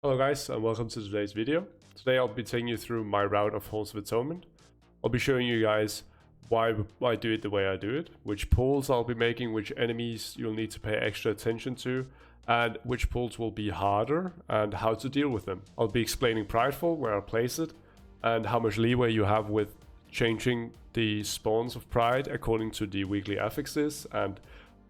Hello guys and welcome to today's video. Today I'll be taking you through my route of Halls of Atonement. I'll be showing you guys why I do it the way I do it, which pulls I'll be making, which enemies you'll need to pay extra attention to, and which pulls will be harder and how to deal with them. I'll be explaining Prideful, where I place it, and how much leeway you have with changing the spawns of Pride according to the weekly affixes, and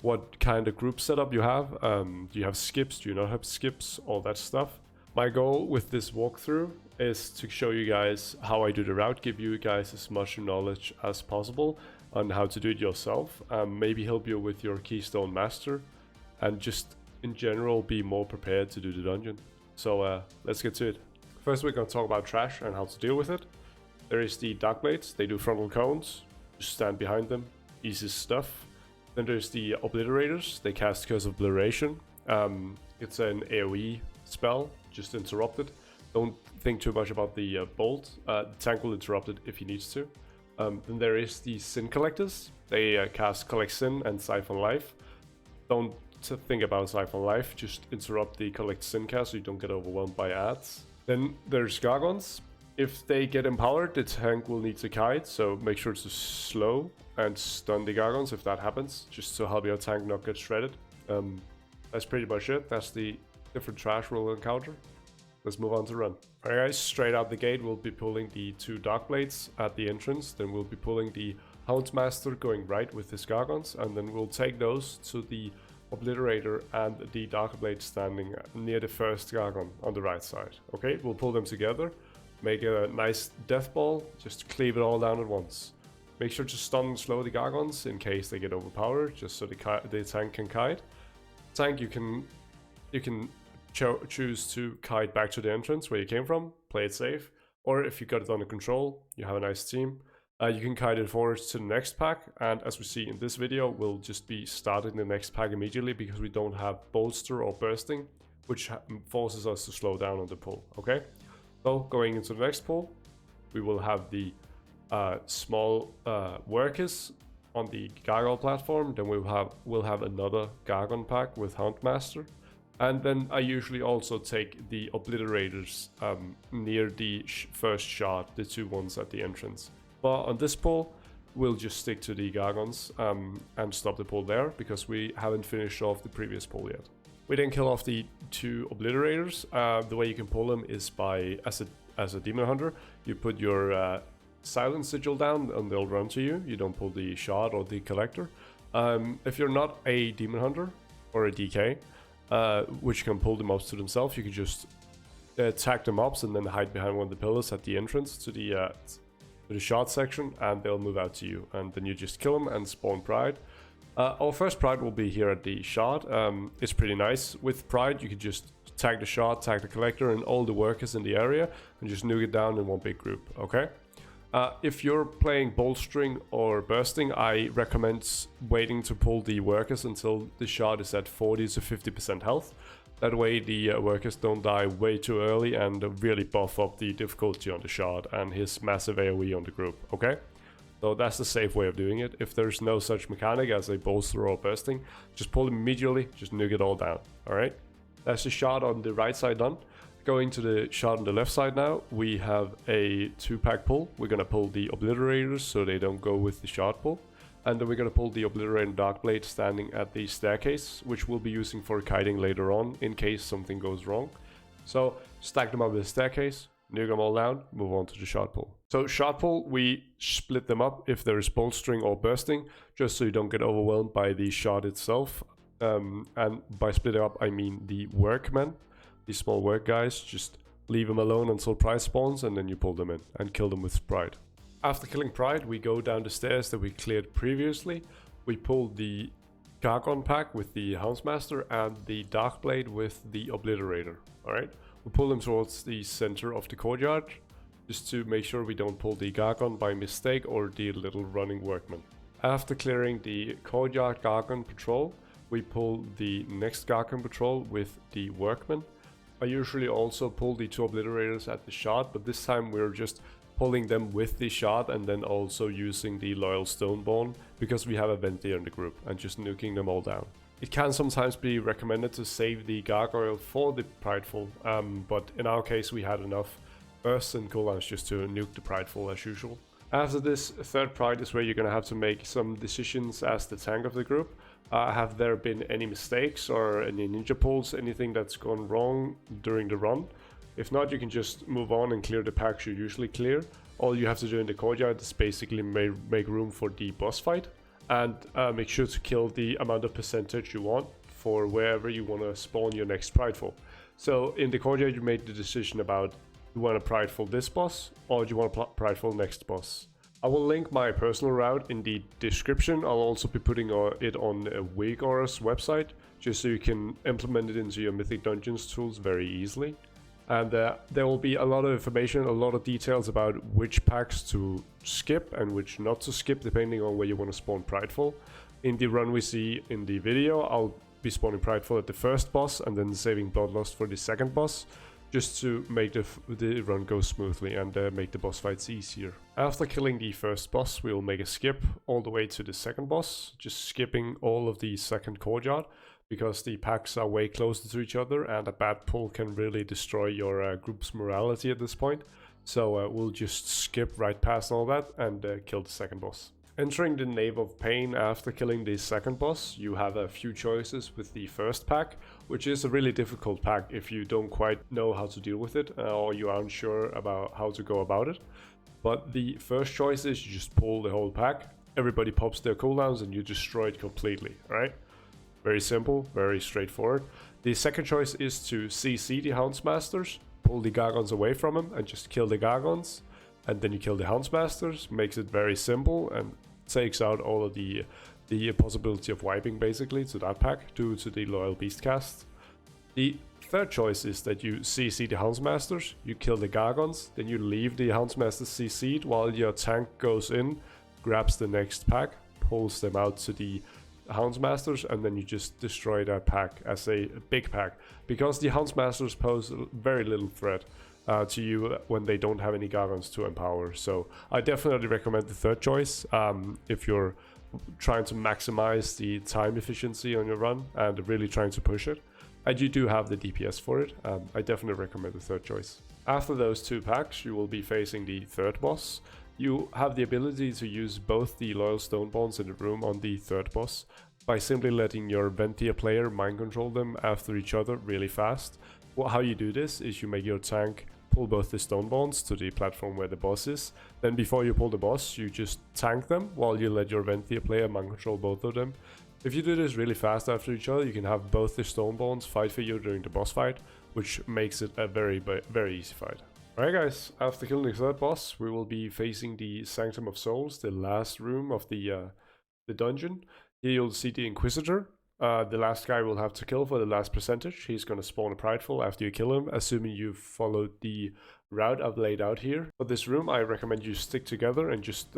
what kind of group setup you have. Do you have skips? Do you not have skips? All that stuff. My goal with this walkthrough is to show you guys how I do the route, give you guys as much knowledge as possible on how to do it yourself, maybe help you with your Keystone Master, and just in general be more prepared to do the dungeon. So let's get to it. First we're going to talk about trash and how to deal with it. There is the Dark Blades, they do frontal cones, just stand behind them, easy stuff. Then there's the Obliterators, they cast Curse of Obliteration. It's an AoE spell, just interrupt it. Don't think too much about the bolt. The tank will interrupt it if he needs to. Then there is the Sin Collectors. They cast Collect Sin and Siphon Life. Don't think about Siphon Life, just interrupt the Collect Sin cast so you don't get overwhelmed by ads. Then there's Gargons. If they get empowered, the tank will need to kite, so make sure to slow and stun the Gargons if that happens, just to help your tank not get shredded. That's pretty much it. That's the different trash we'll encounter. Let's move on to run. Alright guys, straight out the gate we'll be pulling the two Dark Blades at the entrance, then we'll be pulling the Houndmaster going right with his Gargons, and then we'll take those to the Obliterator and the Dark Blade standing near the first Gargon on the right side. Okay, we'll pull them together, make a nice death ball, just cleave it all down at once. Make sure to stun and slow the Gargons in case they get overpowered, just so the tank can kite. Tank, you can choose to kite back to the entrance where you came from, play it safe, or if you got it under control, you have a nice team, you can kite it forward to the next pack, and as we see in this video, we'll just be starting the next pack immediately because we don't have bolster or bursting, which forces us to slow down on the pull. Okay, so going into the next pull, we will have the small workers on the Gargoyle platform, then we'll have another Gargon pack with Houndmaster. And then I usually also take the Obliterators near the first shard, the two ones at the entrance. But on this pull, we'll just stick to the Gargons and stop the pull there, because we haven't finished off the previous pull yet. We then kill off the two Obliterators. The way you can pull them is by, as a Demon Hunter, you put your Silent Sigil down and they'll run to you. You don't pull the Shard or the Collector. If you're not a Demon Hunter or a DK, which can pull the mobs to themselves, you can just attack the mobs and then hide behind one of the pillars at the entrance to the shard section, and they'll move out to you, and then you just kill them and spawn Pride. Our first Pride will be here at the shard. It's pretty nice. With Pride you can just tag the shard, tag the Collector and all the workers in the area and just nuke it down in one big group. Okay, if you're playing bolstering or bursting, I recommend waiting to pull the workers until the shard is at 40 to 50% health. That way the workers don't die way too early and really buff up the difficulty on the shard and his massive AoE on the group. Okay, so that's the safe way of doing it. If there's no such mechanic as a bolster or bursting, just pull them immediately, just nuke it all down. Alright, that's the shard on the right side done. Going to the shard on the left side now, we have a 2-pack pull. We're going to pull the Obliterators so they don't go with the shard pull. And then we're going to pull the Obliterator Dark Blade standing at the staircase, which we'll be using for kiting later on in case something goes wrong. So stack them up with the staircase, nuke them all down, move on to the shard pull. So shard pull, we split them up if there is bolstering or bursting, just so you don't get overwhelmed by the shard itself. And by splitting up, I mean the workmen. These small work guys, just leave them alone until Pride spawns and then you pull them in and kill them with Pride. After killing Pride, we go down the stairs that we cleared previously. We pull the Gargon pack with the Houndmaster and the Dark Blade with the Obliterator. Alright, we pull them towards the center of the courtyard just to make sure we don't pull the Gargon by mistake or the little running workman. After clearing the courtyard Gargon patrol, we pull the next Gargon patrol with the workman. I usually also pull the two Obliterators at the shard, but this time we're just pulling them with the shard and then also using the Loyal Stoneborn because we have a Vent here in the group and just nuking them all down. It can sometimes be recommended to save the gargoyle for the prideful, but in our case we had enough bursts and cooldowns just to nuke the prideful as usual. After this, third pride is where you're going to have to make some decisions as the tank of the group. Have there been any mistakes or any ninja pulls, anything that's gone wrong during the run? If not, you can just move on and clear the packs you usually clear. All you have to do in the courtyard is basically make room for the boss fight, and make sure to kill the amount of percentage you want for wherever you want to spawn your next prideful. So in the courtyard you made the decision about you want to prideful this boss or do you want to prideful next boss. I will link my personal route in the description. I'll also be putting it on Wigor's website just so you can implement it into your Mythic Dungeons tools very easily. And there will be a lot of information, a lot of details about which packs to skip and which not to skip depending on where you want to spawn prideful. In the run we see in the video, I'll be spawning prideful at the first boss and then saving bloodlust for the second boss, just to make the run go smoothly and make the boss fights easier. After killing the first boss, we will make a skip all the way to the second boss, just skipping all of the second courtyard, because the packs are way closer to each other and a bad pull can really destroy your group's morality at this point. So we'll just skip right past all that and kill the second boss. Entering the Nave of Pain after killing the second boss, you have a few choices with the first pack, which is a really difficult pack if you don't quite know how to deal with it or you aren't sure about how to go about it. But the first choice is you just pull the whole pack, everybody pops their cooldowns and you destroy it completely, right? Very simple, very straightforward. The second choice is to CC the Houndsmasters, pull the Gargons away from him and just kill the Gargons. And then you kill the Houndsmasters, makes it very simple and takes out all of the possibility of wiping basically to that pack due to the Loyal Beast cast. The third choice is that you CC the Houndsmasters, you kill the Gargons, then you leave the Houndsmasters CC'd while your tank goes in, grabs the next pack, pulls them out to the Houndsmasters, and then you just destroy that pack as a big pack, because the Houndsmasters pose very little threat to you when they don't have any Gargons to empower. So I definitely recommend the third choice if you're trying to maximize the time efficiency on your run and really trying to push it. And you do have the DPS for it. I definitely recommend the third choice. After those two packs, you will be facing the third boss. You have the ability to use both the Loyal Stone Bonds in the room on the third boss by simply letting your Ventia player mind control them after each other really fast. Well, how you do this is you make your tank pull both the stone bonds to the platform where the boss is. Then before you pull the boss, you just tank them while you let your Ventia player mind control both of them. If you do this really fast after each other, you can have both the stone bonds fight for you during the boss fight, which makes it a very easy fight. Alright guys, after killing the third boss, we will be facing the Sanctum of Souls, the last room of the dungeon. Here you'll see the Inquisitor. The last guy we'll have to kill for the last percentage. He's going to spawn a prideful after you kill him, assuming you've followed the route I've laid out here. For this room, I recommend you stick together and just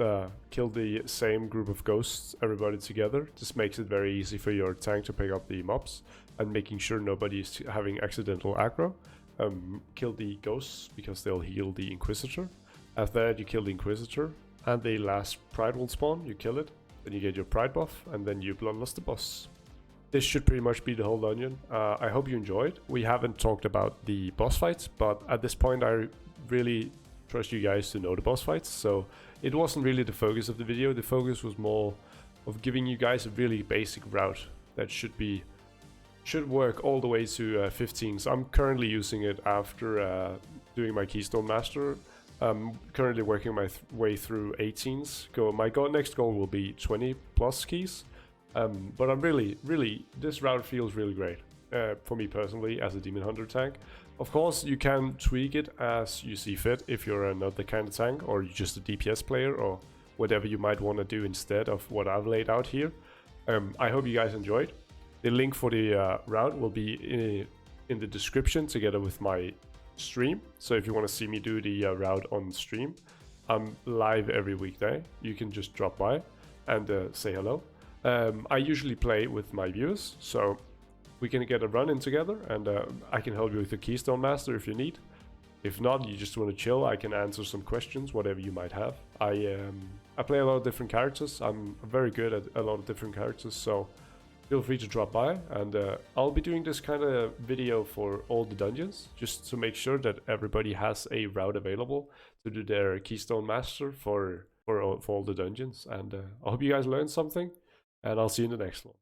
kill the same group of ghosts, everybody together. This makes it very easy for your tank to pick up the mobs and making sure nobody is having accidental aggro. Kill the ghosts because they'll heal the Inquisitor. After that, you kill the Inquisitor, and the last pride will spawn. You kill it, then you get your pride buff, and then you bloodlust the boss. This should pretty much be the whole dungeon. I hope you enjoyed. We haven't talked about the boss fights, but at this point I really trust you guys to know the boss fights, so it wasn't really the focus of the video. The focus was more of giving you guys a really basic route that should work all the way to 15. So I'm currently using it after doing my Keystone Master. I'm currently working my way through 18s. My next goal will be 20 plus keys. But I'm really, this route feels really great for me personally as a Demon Hunter tank. Of course, you can tweak it as you see fit if you're not the kind of tank, or you're just a DPS player, or whatever you might want to do instead of what I've laid out here. I hope you guys enjoyed. The link for the route will be in the description together with my stream. So if you want to see me do the route on stream, I'm live every weekday. You can just drop by and say hello. I usually play with my viewers, so we can get a run in together, and I can help you with the Keystone Master if you need. If not, you just want to chill, I can answer some questions, whatever you might have. I play a lot of different characters. I'm very good at a lot of different characters, so feel free to drop by, and I'll be doing this kind of video for all the dungeons, just to make sure that everybody has a route available to do their Keystone Master for all the dungeons. And I hope you guys learned something, and I'll see you in the next one.